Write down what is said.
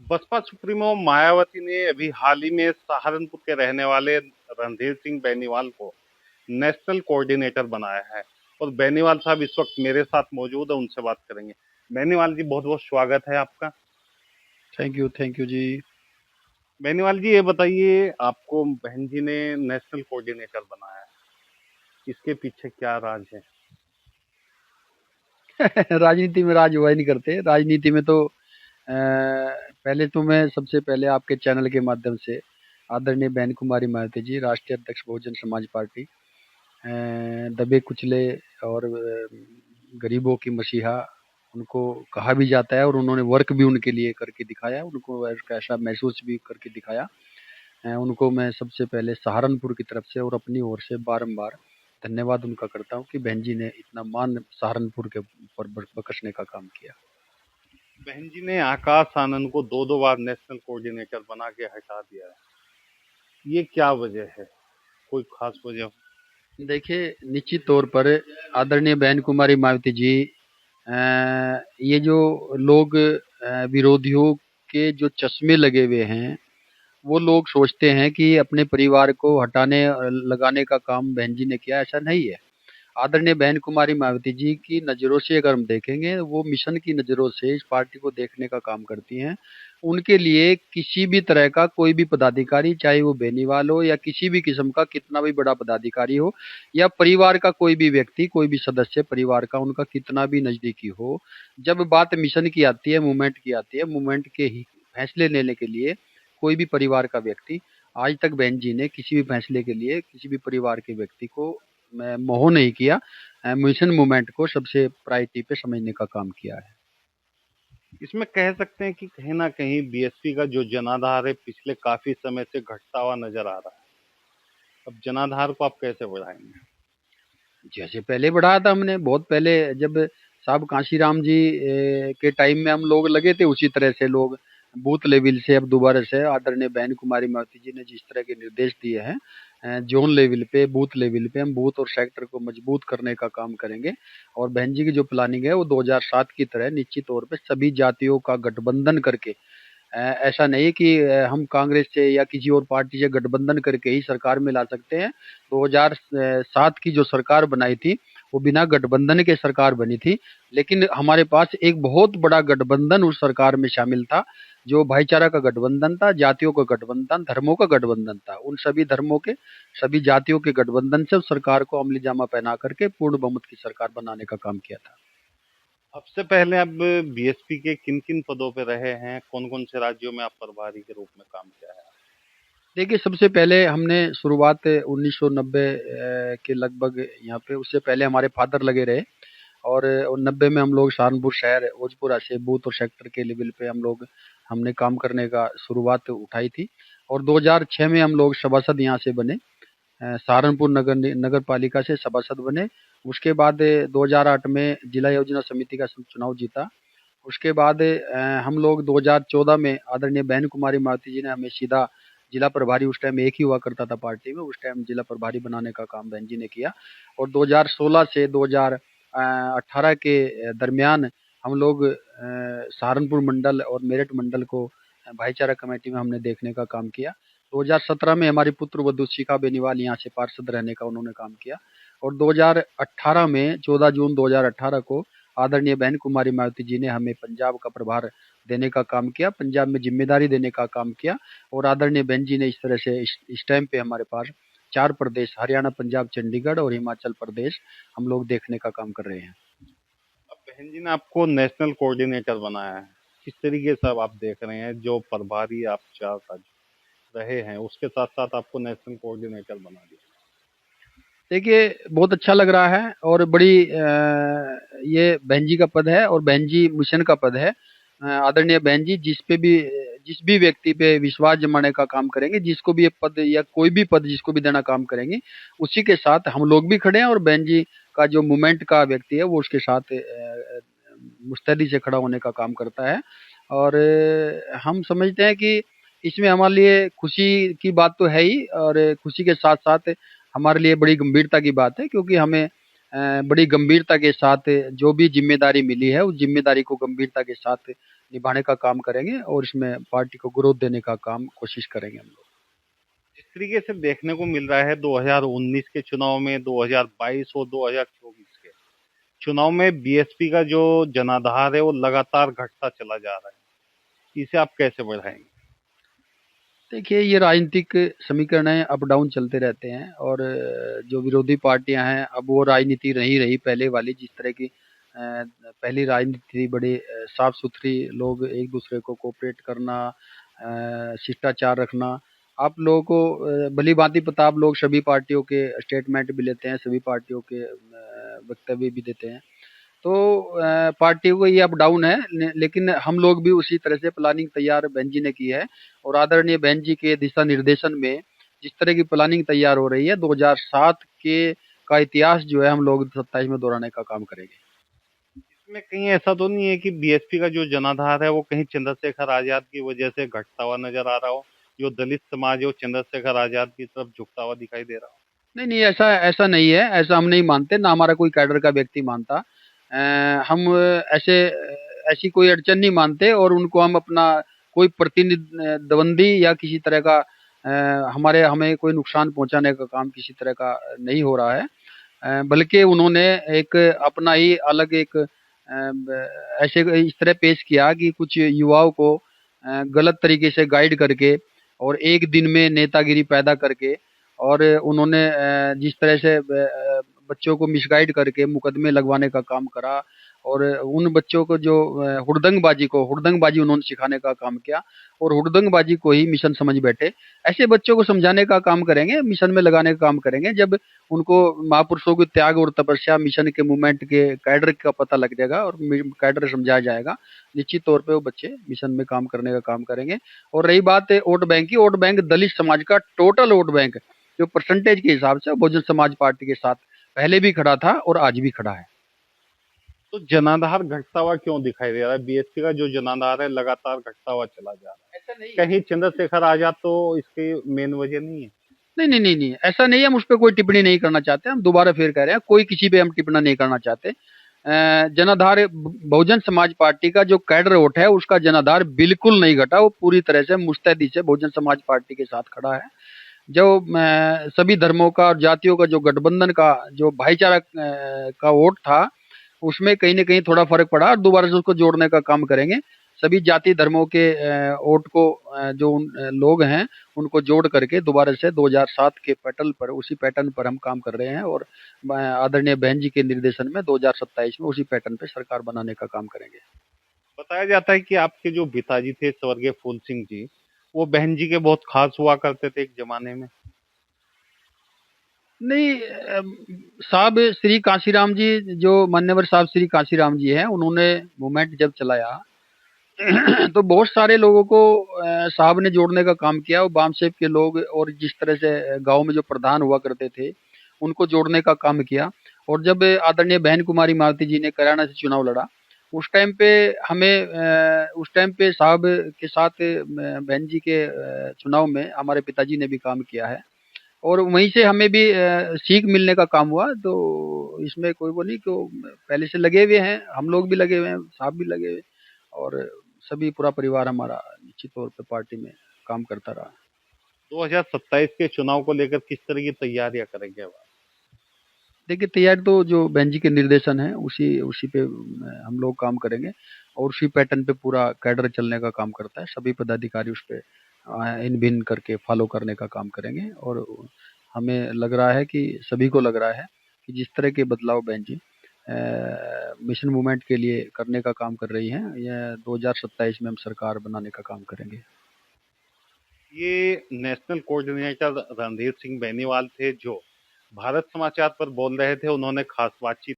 Baspa supremo Mayawati ने अभी हाल ही में सहारनपुर के रहने वाले रणधीर सिंह बेनीवाल को नेशनल कोऑर्डिनेटर बनाया है और बेनीवाल साहब इस वक्त मेरे साथ मौजूद है, उनसे बात करेंगे। बेनीवाल जी, बहुत बहुत स्वागत है आपका। थैंक यू जी। बेनीवाल जी, ये बताइए, आपको बहन जी ने नेशनल कोऑर्डिनेटर बनाया है, इसके पीछे क्या राज है? राजनीति में राज हुआ ही नहीं करते। राजनीति में तो पहले तो मैं सबसे पहले आपके चैनल के माध्यम से आदरणीय बहन कुमारी मायावती जी, राष्ट्रीय अध्यक्ष बहुजन समाज पार्टी, दबे कुचले और गरीबों की मसीहा उनको कहा भी जाता है, और उन्होंने वर्क भी उनके लिए करके दिखाया, उनको ऐसा महसूस भी करके दिखाया। उनको मैं सबसे पहले सहारनपुर की तरफ से और अपनी ओर से बारंबार धन्यवाद उनका करता हूँ कि बहन जी ने इतना मान सहारनपुर के ऊपर बख्शने का काम किया। बहन जी ने आकाश आनंद को दो दो बार नेशनल कोऑर्डिनेटर बना के हटा दिया है, ये क्या वजह है? कोई खास वजह? देखिए, निश्चित तौर पर आदरणीय बहन कुमारी मायावती जी, ये जो लोग विरोधियों के जो चश्मे लगे हुए हैं, वो लोग सोचते हैं कि अपने परिवार को हटाने लगाने का काम बहन जी ने किया। ऐसा नहीं है। आदरणीय बहन कुमारी मायावती जी की नज़रों से अगर हम देखेंगे, वो मिशन की नज़रों से इस पार्टी को देखने का काम करती हैं। उनके लिए किसी भी तरह का कोई भी पदाधिकारी, चाहे वो बेनीवाल हो या किसी भी किस्म का कितना भी बड़ा पदाधिकारी हो, या परिवार का कोई भी व्यक्ति, कोई भी सदस्य परिवार का उनका कितना भी नज़दीकी हो, जब बात मिशन की आती है, मूवमेंट की आती है, मूवमेंट के ही फैसले लेने के लिए कोई भी परिवार का व्यक्ति, आज तक बहन जी ने किसी भी फैसले के लिए किसी भी परिवार के व्यक्ति को मोह नहीं किया। मिशन मूवमेंट को सबसे प्रायोरिटी पे समझने का काम किया है। इसमें कह सकते हैं कि कहीं ना कहीं बीएसपी का जो जनाधार है पिछले काफी समय से घटता हुआ नजर आ रहा है। अब जनाधार को आप कैसे बढ़ाएंगे? जैसे पहले बढ़ाया था हमने, बहुत पहले, जब साहब कांशीराम जी के टाइम में हम लोग लगे थे, उसी तरह से लोग बूथ लेवल से अब दोबारा से आदरणीय बहन कुमारी मावती जी ने जिस तरह के निर्देश दिए हैं, जोन लेवल पे, बूथ लेवल पे हम बूथ और सेक्टर को मजबूत करने का काम करेंगे। और बहन जी की जो प्लानिंग है वो 2007 की तरह निश्चित तौर पे सभी जातियों का गठबंधन करके, ऐसा नहीं कि हम कांग्रेस से या किसी और पार्टी से गठबंधन करके ही सरकार में ला सकते हैं। 2007 की जो सरकार बनाई थी, वो बिना गठबंधन के सरकार बनी थी, लेकिन हमारे पास एक बहुत बड़ा गठबंधन उस सरकार में शामिल था, जो भाईचारा का गठबंधन था, जातियों का गठबंधन, धर्मों का गठबंधन था। उन सभी धर्मों के, सभी जातियों के गठबंधन से उस सरकार को अमली जामा पहना करके पूर्ण बहुमत की सरकार बनाने का काम किया था। अब से पहले आप बीएसपी के किन किन पदों पे रहे हैं? कौन कौन से राज्यों में आप प्रभारी के रूप में काम किया है? देखिए, सबसे पहले हमने शुरुआत 1990 के लगभग यहाँ पे, उससे पहले हमारे फादर लगे रहे, और 90 में हम लोग सहारनपुर शहर भोजपुरा से बूथ और सेक्टर के लेवल पे हमने काम करने का शुरुआत उठाई थी। और 2006 में हम लोग सभासद यहाँ से बने, सहारनपुर नगर पालिका से सभासद बने। उसके बाद 2008 में जिला योजना समिति का चुनाव जीता। उसके बाद हम लोग 2014 में आदरणीय बहन कुमारी मायावती जी ने हमें सीधा जिला प्रभारी, उस टाइम एक ही हुआ करता था पार्टी में, उस टाइम जिला प्रभारी बनाने का काम बहन जी ने किया। और 2016 से 2018 के दरमियान हम लोग सहारनपुर मंडल और मेरठ मंडल को भाईचारा कमेटी में हमने देखने का काम किया। 2017 में हमारी पुत्र वधू शिखा बेनीवाल यहाँ से पार्षद रहने का उन्होंने काम किया। और 2018 में 14 जून 2018 को आदरणीय बहन कुमारी मायावती जी ने हमें पंजाब का प्रभार देने का काम किया, पंजाब में जिम्मेदारी देने का काम किया। और आदरणीय बहन जी ने इस तरह से इस टाइम पे हमारे पास 4 प्रदेश, हरियाणा, पंजाब, चंडीगढ़ और हिमाचल प्रदेश हम लोग देखने का काम कर रहे हैं। अब बहन जी ने आपको नेशनल कोऑर्डिनेटर बनाया है, किस तरीके से अब आप देख रहे हैं जो प्रभारी आप 4 साल रहे हैं उसके साथ साथ आपको नेशनल कोऑर्डिनेटर बना दिया? देखिए, बहुत अच्छा लग रहा है, और बड़ी ये बहन जी का पद है और बहन जी मिशन का पद है। आदरणीय बहन जी जिस भी व्यक्ति पे विश्वास जमाने का काम करेंगे, जिसको भी ये पद या कोई भी पद जिसको भी देना काम करेंगे, उसी के साथ हम लोग भी खड़े हैं। और बहन जी का जो मूवमेंट का व्यक्ति है वो उसके साथ मुस्तैदी से खड़ा होने का काम करता है। और हम समझते हैं कि इसमें हमारे लिए खुशी की बात तो है ही, और खुशी के साथ साथ हमारे लिए बड़ी गंभीरता की बात है, क्योंकि हमें बड़ी गंभीरता के साथ जो भी जिम्मेदारी मिली है उस जिम्मेदारी को गंभीरता के साथ निभाने का काम करेंगे और इसमें पार्टी को ग्रोथ देने का काम कोशिश करेंगे हम लोग। जिस तरीके से देखने को मिल रहा है 2019 के चुनाव में, 2022 और 2024 के चुनाव में बीएसपी का जो जनाधार है वो लगातार घटता चला जा रहा है, इसे आप कैसे बढ़ाएंगे? देखिए, ये राजनीतिक समीकरण है, अप डाउन चलते रहते हैं और जो विरोधी पार्टियां हैं अब वो राजनीति नहीं रही पहले वाली, जिस तरह की पहली राजनीति थी, बड़ी साफ सुथरी, लोग एक दूसरे को कोऑपरेट करना, शिष्टाचार रखना। आप लोगों को भली भांति पता, आप लोग सभी पार्टियों के स्टेटमेंट भी लेते हैं, सभी पार्टियों के वक्तव्य भी देते हैं। तो पार्टियों को ये अप डाउन है, लेकिन हम लोग भी उसी तरह से प्लानिंग तैयार बहन जी ने की है और आदरणीय बहन जी के दिशा निर्देशन में जिस तरह की प्लानिंग तैयार हो रही है, 2007 के का इतिहास जो है हम लोग 27 में दोहराने का काम करेंगे। इसमें कहीं ऐसा तो नहीं है कि बीएसपी का जो जनाधार है वो कहीं चंद्रशेखर आजाद की वजह से घटता हुआ नजर आ रहा हो, जो दलित समाज है वो चंद्रशेखर आजाद की तरफ झुकता हुआ दिखाई दे रहा हो? नहीं नहीं, ऐसा ऐसा नहीं है, ऐसा हम नहीं मानते, ना हमारा कोई कैडर का व्यक्ति मानता। हम ऐसे ऐसी कोई अड़चन नहीं मानते और उनको हम अपना कोई प्रतिद्वंदी या किसी तरह का हमारे हमें कोई नुकसान पहुंचाने का काम किसी तरह का नहीं हो रहा है। बल्कि उन्होंने एक अपना ही अलग एक ऐसे इस तरह पेश किया कि कुछ युवाओं को गलत तरीके से गाइड करके और एक दिन में नेतागिरी पैदा करके और उन्होंने जिस तरह से बच्चों को मिसगाइड करके मुकदमे लगवाने का काम करा और उन बच्चों को जो हुड़दंगबाजी उन्होंने सिखाने का काम किया और हुड़दंगबाजी को ही मिशन समझ बैठे। ऐसे बच्चों को समझाने का काम करेंगे, मिशन में लगाने का काम करेंगे। जब उनको महापुरुषों के त्याग और तपस्या, मिशन के मूवमेंट के कैडर का पता लग जाएगा और कैडर समझाया जाएगा, निश्चित तौर पे वो बच्चे मिशन में काम करने का काम करेंगे। और रही बात है वोट बैंक की, वोट बैंक दलित समाज का टोटल वोट बैंक जो परसेंटेज के हिसाब से बहुजन समाज पार्टी के साथ पहले भी खड़ा था और आज भी खड़ा है। तो जनाधार घटता हुआ क्यों दिखाई दे रहा है? बीएसपी का जो जनाधार है लगातार घटता हुआ चला जा रहा है, ऐसा नहीं है। कहीं चंद्रशेखर आजाद तो इसकी मेन वजह नहीं है? नहीं नहीं नहीं नहीं, ऐसा नहीं है, हम उस पर कोई टिप्पणी नहीं करना चाहते। हम दोबारा फिर कह रहे हैं, कोई किसी पे हम टिप्पणी नहीं करना चाहते। जनाधार बहुजन समाज पार्टी का जो कैडर वोट है उसका जनाधार बिल्कुल नहीं घटा, वो पूरी तरह से मुस्तैदी से बहुजन समाज पार्टी के साथ खड़ा है। जो सभी धर्मों का और जातियों का जो गठबंधन का जो भाईचारा का वोट था उसमें कहीं ना कहीं थोड़ा फर्क पड़ा और दोबारा से उसको जोड़ने का काम करेंगे। सभी जाति धर्मों के वोट को जो लोग हैं उनको जोड़ करके दोबारा से 2007 के पैटर्न पर, उसी पैटर्न पर हम काम कर रहे हैं और आदरणीय बहन जी के निर्देशन में 2027 में उसी पैटर्न पे सरकार बनाने का काम करेंगे। बताया जाता है कि आपके जो पिताजी थे स्वर्गीय फूल सिंह जी, वो बहन जी के बहुत खास हुआ करते थे एक जमाने में। नहीं, साहब श्री कांशीराम जी, जो मान्यवर साहब श्री कांशीराम जी हैं, उन्होंने मूवमेंट जब चलाया तो बहुत सारे लोगों को साहब ने जोड़ने का काम किया और बामसेब के लोग और जिस तरह से गांव में जो प्रधान हुआ करते थे उनको जोड़ने का काम किया। और जब आदरणीय बहन कुमारी मावती जी ने करियाना से चुनाव लड़ा उस टाइम पे हमें उस टाइम पे साहब के साथ बहन जी के चुनाव में हमारे पिताजी ने भी काम किया है और वहीं से हमें भी सीख मिलने का काम हुआ। तो इसमें कोई वो नहीं कि पहले से लगे हुए हैं, हम लोग भी लगे हुए हैं, साहब भी लगे हुए और सभी पूरा परिवार हमारा निश्चित तौर पे पार्टी में काम करता रहा। 2027 के चुनाव को लेकर किस तरह की तैयारियां करेंगे अब? देखिए, तैयारी तो जो बहन जी के निर्देशन है उसी उसी पे हम लोग काम करेंगे और उसी पैटर्न पे पूरा कैडर चलने का काम करता है। सभी पदाधिकारी उस पे इन भिन्न करके फॉलो करने का काम करेंगे और हमें लग रहा है कि सभी को लग रहा है कि जिस तरह के बदलाव बहन जी मिशन मूवमेंट के लिए करने का काम कर रही हैं, यह 2027 में हम सरकार बनाने का काम करेंगे। ये नेशनल कोऑर्डिनेटर रणधीर सिंह बेनीवाल थे जो भारत समाचार पर बोल रहे थे। उन्होंने खास बातचीत